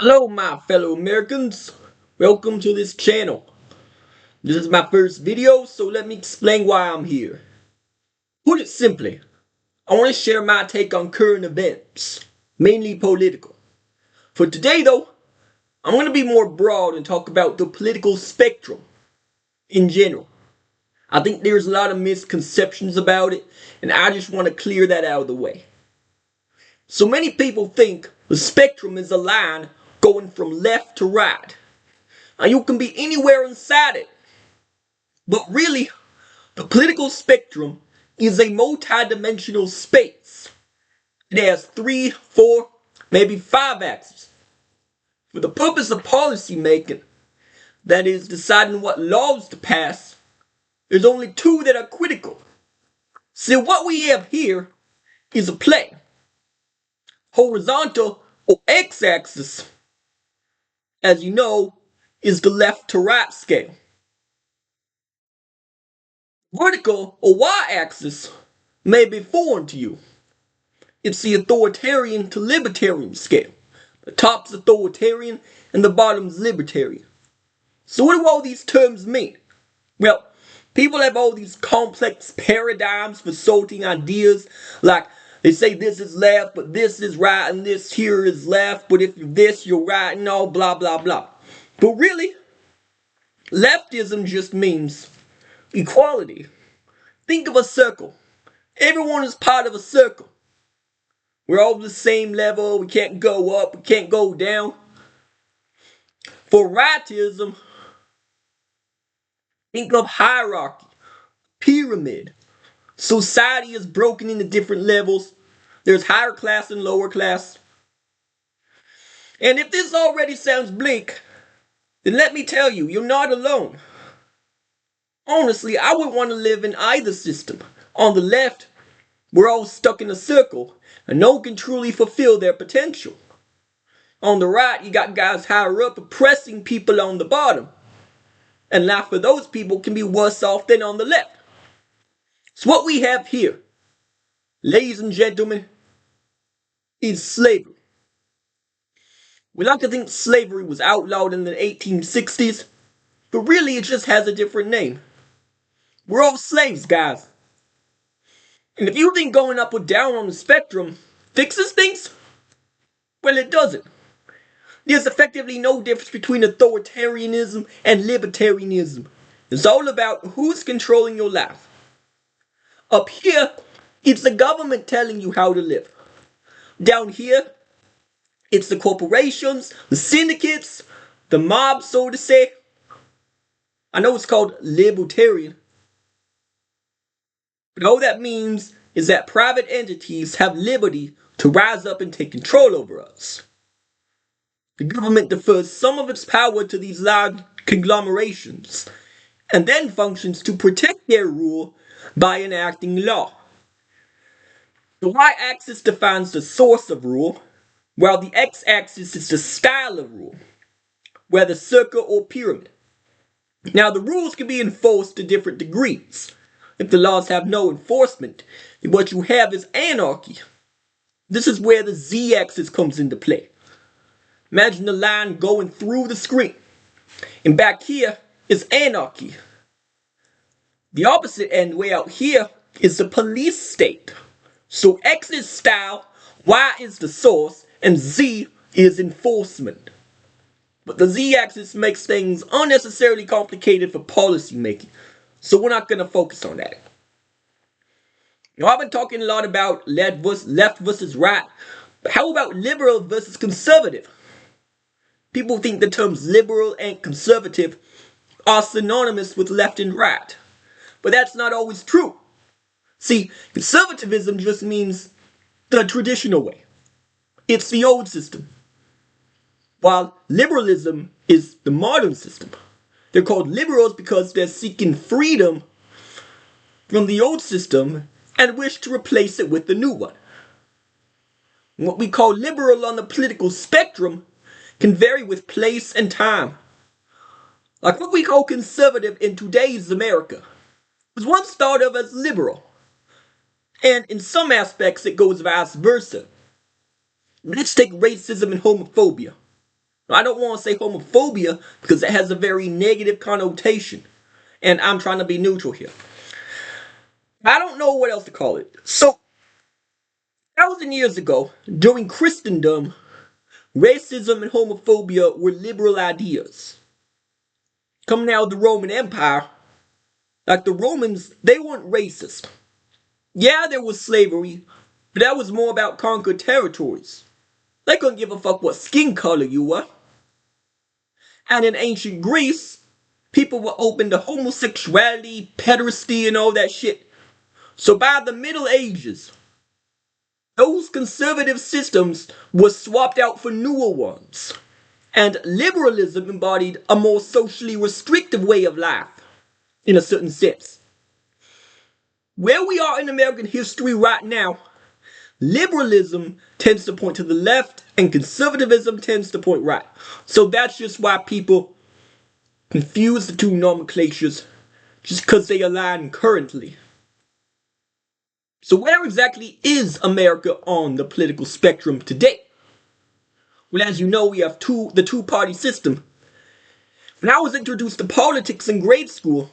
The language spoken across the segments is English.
Hello, my fellow Americans. Welcome to this channel. This is my first video, so let me explain why I'm here. Put it simply, I want to share my take on current events, mainly political. For today, though, I'm going to be more broad and talk about the political spectrum in general. I think there's a lot of misconceptions about it, and I just want to clear that out of the way. So many people think the spectrum is a line going from left to right. Now you can be anywhere inside it. But really, the political spectrum is a multi-dimensional space. It has 3, 4, maybe 5 axes. For the purpose of policy making, that is deciding what laws to pass, there's only 2 that are critical. So what we have here is a plane. Horizontal or x-axis, as you know, is the left to right scale. Vertical or y-axis may be foreign to you. It's the authoritarian to libertarian scale. The top's authoritarian and the bottom's libertarian. So what do all these terms mean? Well, people have all these complex paradigms for sorting ideas, like they say this is left, but this is right, and this here is left, but if you're this, you're right, and all blah blah blah. But really, leftism just means equality. Think of a circle. Everyone is part of a circle. We're all the same level. We can't go up. We can't go down. For rightism, think of hierarchy, pyramid. Society is broken into different levels. There's higher class and lower class. And if this already sounds bleak, then let me tell you, you're not alone. Honestly, I would want to live in either system. On the left, we're all stuck in a circle, and no one can truly fulfill their potential. On the right, you got guys higher up oppressing people on the bottom. And life for those people can be worse off than on the left. So what we have here, ladies and gentlemen, is slavery. We like to think slavery was outlawed in the 1860s, but really it just has a different name. We're all slaves, guys. And if you think going up or down on the spectrum fixes things, well, it doesn't. There's effectively no difference between authoritarianism and libertarianism. It's all about who's controlling your life. Up here, it's the government telling you how to live. Down here, it's the corporations, the syndicates, the mob, so to say. I know it's called libertarian, but all that means is that private entities have liberty to rise up and take control over us. The government defers some of its power to these large conglomerations, and then functions to protect their rule by enacting law. The y-axis defines the source of rule, while the x-axis is the style of rule, whether circle or pyramid. Now, the rules can be enforced to different degrees. If the laws have no enforcement, then what you have is anarchy. This is where the z-axis comes into play. Imagine the line going through the screen, and back here is anarchy. The opposite end way out here is the police state. So X is style, Y is the source, and Z is enforcement. But the Z-axis makes things unnecessarily complicated for policy making, so we're not going to focus on that. Now, I've been talking a lot about left versus right, but how about liberal versus conservative? People think the terms liberal and conservative are synonymous with left and right, but that's not always true. See, conservatism just means the traditional way. It's the old system. While liberalism is the modern system. They're called liberals because they're seeking freedom from the old system and wish to replace it with the new one. What we call liberal on the political spectrum can vary with place and time. Like what we call conservative in today's America was once thought of as liberal. And in some aspects, it goes vice versa. Let's take racism and homophobia. I don't want to say homophobia because it has a very negative connotation, and I'm trying to be neutral here. I don't know what else to call it. So, 1,000 years ago, during Christendom, racism and homophobia were liberal ideas. Coming out of the Roman Empire, like the Romans, they weren't racist. Yeah, there was slavery, but that was more about conquered territories. They couldn't give a fuck what skin color you were. And in ancient Greece, people were open to homosexuality, pederasty, and all that shit. So by the Middle Ages, those conservative systems were swapped out for newer ones. And liberalism embodied a more socially restrictive way of life, in a certain sense. Where we are in American history right now, liberalism tends to point to the left and conservatism tends to point right. So that's just why people confuse the two nomenclatures, just because they align currently. So where exactly is America on the political spectrum today? Well, as you know, we have the two-party system. When I was introduced to politics in grade school,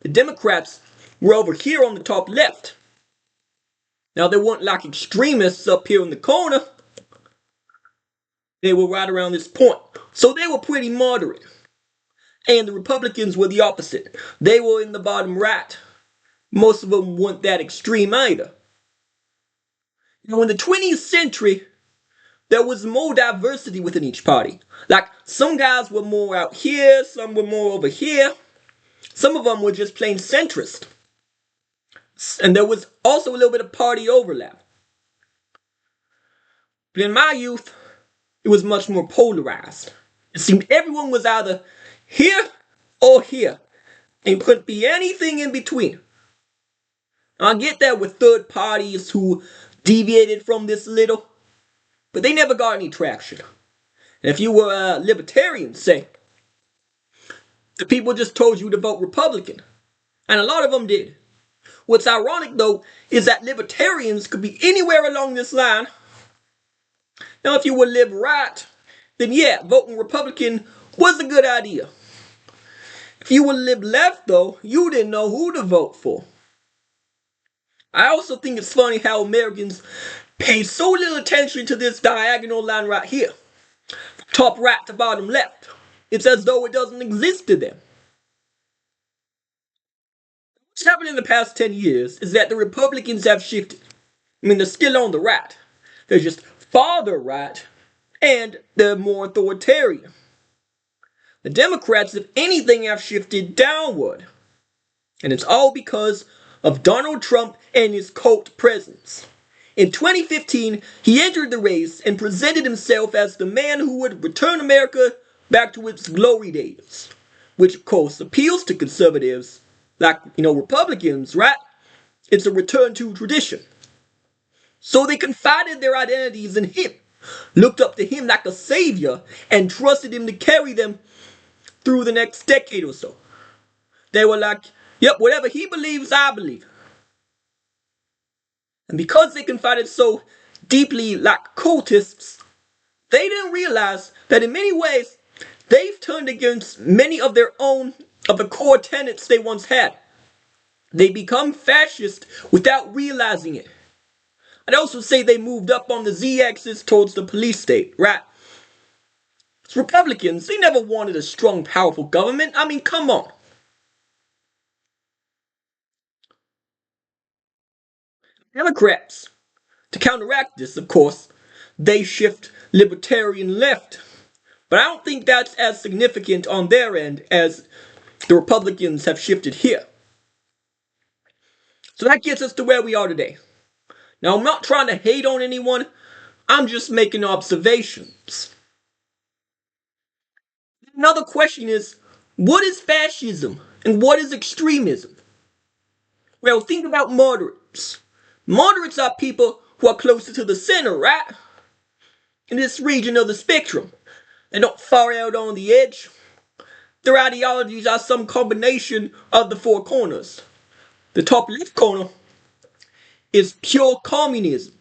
the Democrats were over here on the top left. Now, they weren't like extremists up here in the corner. They were right around this point. So they were pretty moderate. And the Republicans were the opposite. They were in the bottom right. Most of them weren't that extreme either. Now, in the 20th century, there was more diversity within each party. Like, some guys were more out here, some were more over here. Some of them were just plain centrist. And there was also a little bit of party overlap. But in my youth, it was much more polarized. It seemed everyone was either here or here. And couldn't be anything in between. I get that with third parties who deviated from this a little, but they never got any traction. And if you were a libertarian, say, the people just told you to vote Republican. And a lot of them did. What's ironic, though, is that libertarians could be anywhere along this line. Now, if you were lib-right, then yeah, voting Republican was a good idea. If you were lib-left, though, you didn't know who to vote for. I also think it's funny how Americans pay so little attention to this diagonal line right here. Top right to bottom left. It's as though it doesn't exist to them. What's happened in the past 10 years is that the Republicans have shifted. I mean, they're still on the right. They're just farther right, and they're more authoritarian. The Democrats, if anything, have shifted downward. And it's all because of Donald Trump and his cult presence. In 2015, he entered the race and presented himself as the man who would return America back to its glory days, which of course appeals to conservatives like, Republicans, right? It's a return to tradition. So they confided their identities in him, looked up to him like a savior, and trusted him to carry them through the next decade or so. They were like, yep, whatever he believes, I believe. And because they confided so deeply like cultists, they didn't realize that in many ways, they've turned against many of their own, of the core tenets they once had. They become fascist without realizing it. I'd also say they moved up on the z-axis towards the police state, right? As Republicans, they never wanted a strong, powerful government. I mean, come on. Democrats, to counteract this, of course, they shift libertarian left. But I don't think that's as significant on their end as the Republicans have shifted here. So that gets us to where we are today. Now, I'm not trying to hate on anyone. I'm just making observations. Another question is, what is fascism and what is extremism? Well, think about moderates. Moderates are people who are closer to the center, right? In this region of the spectrum. They don't far out on the edge. Their ideologies are some combination of the four corners. The top left corner is pure communism,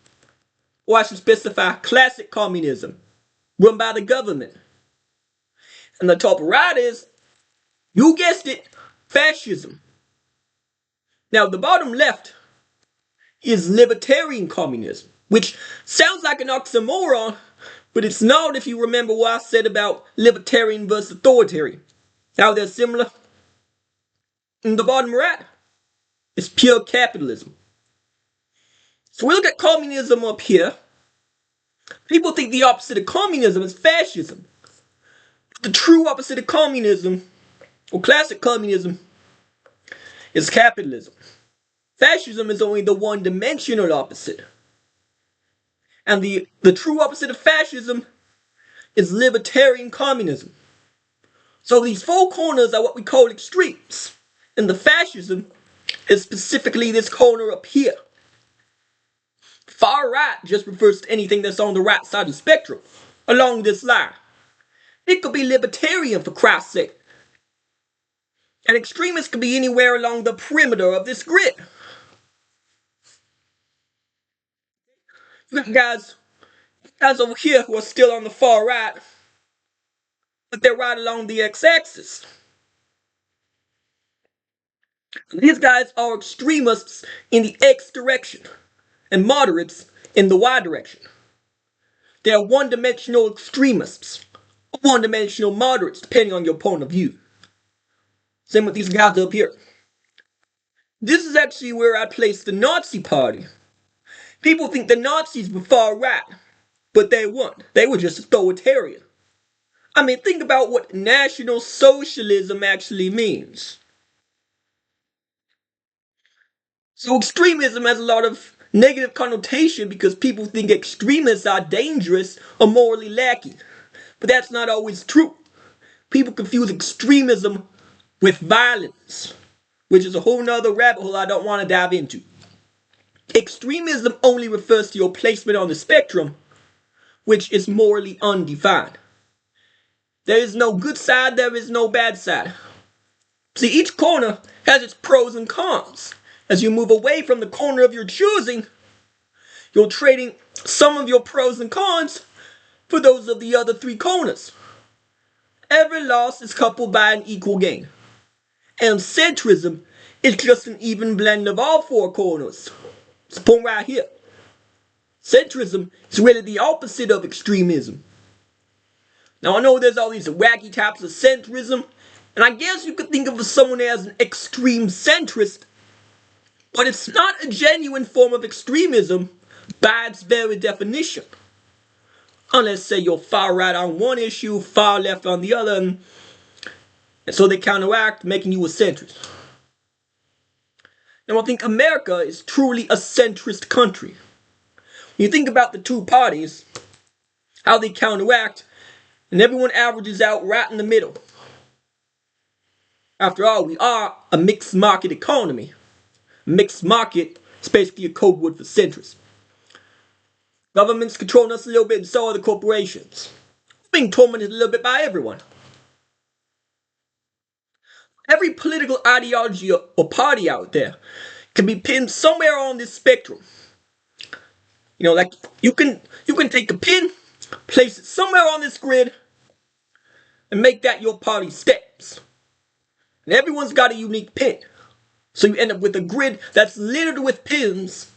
or I should specify classic communism, run by the government. And the top right is, you guessed it, fascism. Now, the bottom left is libertarian communism, which sounds like an oxymoron, but it's not if you remember what I said about libertarian versus authoritarian. How they're similar. And the bottom right is pure capitalism. So we look at communism up here. People think the opposite of communism is fascism. But the true opposite of communism, or classic communism, is capitalism. Fascism is only the one-dimensional opposite. And the true opposite of fascism is libertarian communism. So these four corners are what we call extremes. And the fascism is specifically this corner up here. Far right just refers to anything that's on the right side of the spectrum, along this line. It could be libertarian, for Christ's sake. And extremists could be anywhere along the perimeter of this grid. You got guys over here who are still on the far right, but they're right along the x-axis. These guys are extremists in the x direction and moderates in the y direction. They are one-dimensional extremists, or one-dimensional moderates, depending on your point of view. Same with these guys up here. This is actually where I place the Nazi Party. People think the Nazis were far right, but they weren't. They were just authoritarian. I mean, think about what National Socialism actually means. So extremism has a lot of negative connotation because people think extremists are dangerous or morally lacking. But that's not always true. People confuse extremism with violence, which is a whole nother rabbit hole I don't want to dive into. Extremism only refers to your placement on the spectrum, which is morally undefined. There is no good side, there is no bad side. See, each corner has its pros and cons. As you move away from the corner of your choosing, you're trading some of your pros and cons for those of the other three corners. Every loss is coupled by an equal gain. And centrism is just an even blend of all four corners. It's the point right here. Centrism is really the opposite of extremism. Now I know there's all these wacky types of centrism, and I guess you could think of someone as an extreme centrist, but it's not a genuine form of extremism by its very definition. Unless, say, you're far right on one issue, far left on the other, and so they counteract, making you a centrist. Now I think America is truly a centrist country. When you think about the two parties, how they counteract, and everyone averages out right in the middle. After all, we are a mixed market economy. Mixed market is basically a code word for centrist. Governments control us a little bit, and so are the corporations. We're being tormented a little bit by everyone. Every political ideology or party out there can be pinned somewhere on this spectrum. You know, like you can take a pin, place it somewhere on this grid, and make that your party steps. And everyone's got a unique pin. So you end up with a grid that's littered with pins.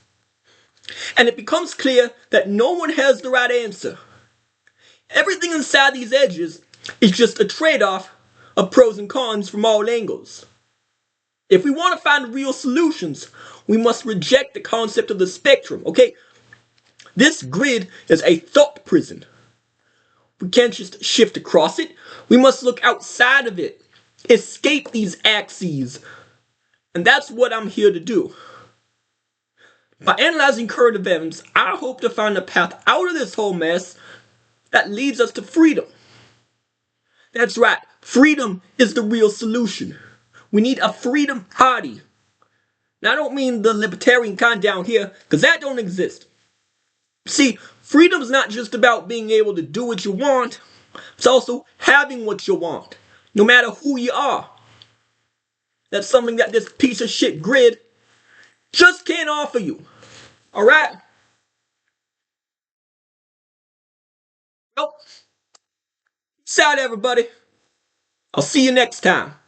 And it becomes clear that no one has the right answer. Everything inside these edges is just a trade-off of pros and cons from all angles. If we want to find real solutions, we must reject the concept of the spectrum, okay? This grid is a thought prison. We can't just shift across it. We must look outside of it. Escape these axes. And that's what I'm here to do. By analyzing current events, I hope to find a path out of this whole mess that leads us to freedom. That's right, freedom is the real solution. We need a freedom party. Now I don't mean the libertarian kind down here, because that don't exist. See, freedom's not just about being able to do what you want, it's also having what you want, no matter who you are. That's something that this piece of shit grid just can't offer you. Alright? Well, peace out everybody. I'll see you next time.